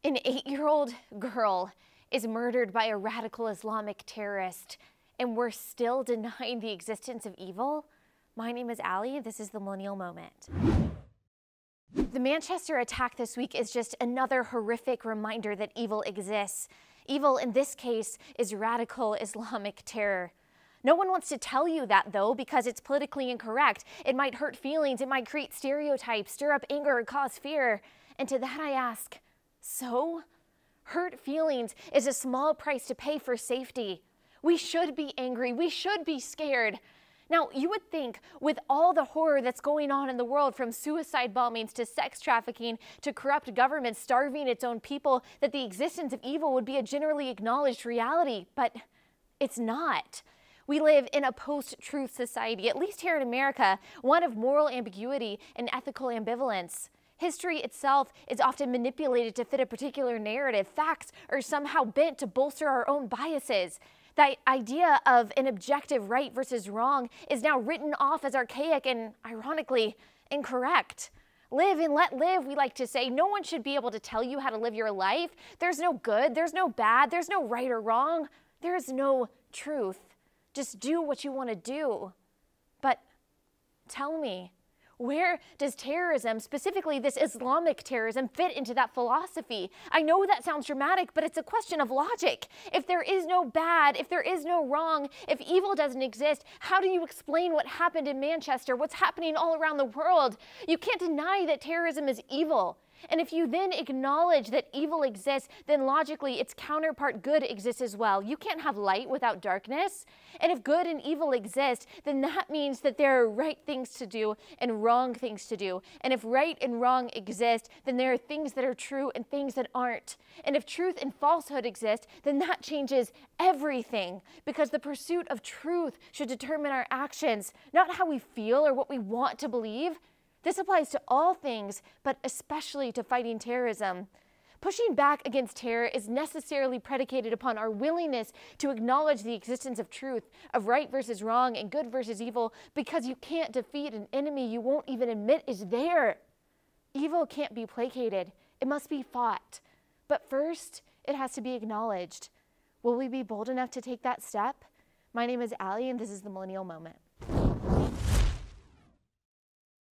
An 8-year-old girl is murdered by a radical Islamic terrorist, and we're still denying the existence of evil? My name is Allie. This is the Millennial Moment. The Manchester attack this week is just another horrific reminder that evil exists. Evil, in this case, is radical Islamic terror. No one wants to tell you that, though, because it's politically incorrect. It might hurt feelings, it might create stereotypes, stir up anger, or cause fear. And to that I ask, so? Hurt feelings is a small price to pay for safety. We should be angry. We should be scared. Now, you would think with all the horror that's going on in the world, from suicide bombings to sex trafficking to corrupt governments starving its own people, that the existence of evil would be a generally acknowledged reality, but it's not. We live in a post-truth society, at least here in America, one of moral ambiguity and ethical ambivalence. History itself is often manipulated to fit a particular narrative. Facts are somehow bent to bolster our own biases. The idea of an objective right versus wrong is now written off as archaic and, ironically, incorrect. Live and let live, we like to say. No one should be able to tell you how to live your life. There's no good, there's no bad, there's no right or wrong. There is no truth. Just do what you want to do. But tell me, where does terrorism, specifically this Islamic terrorism, fit into that philosophy? I know that sounds dramatic, but it's a question of logic. If there is no bad, if there is no wrong, if evil doesn't exist, how do you explain what happened in Manchester, what's happening all around the world? You can't deny that terrorism is evil. And if you then acknowledge that evil exists, then logically its counterpart good exists as well. You can't have light without darkness. And if good and evil exist, then that means that there are right things to do and wrong things to do. And if right and wrong exist, then there are things that are true and things that aren't. And if truth and falsehood exist, then that changes everything, because the pursuit of truth should determine our actions, not how we feel or what we want to believe. This applies to all things, but especially to fighting terrorism. Pushing back against terror is necessarily predicated upon our willingness to acknowledge the existence of truth, of right versus wrong and good versus evil, because you can't defeat an enemy you won't even admit is there. Evil can't be placated. It must be fought. But first, it has to be acknowledged. Will we be bold enough to take that step? My name is Allie, and this is the Millennial Moment.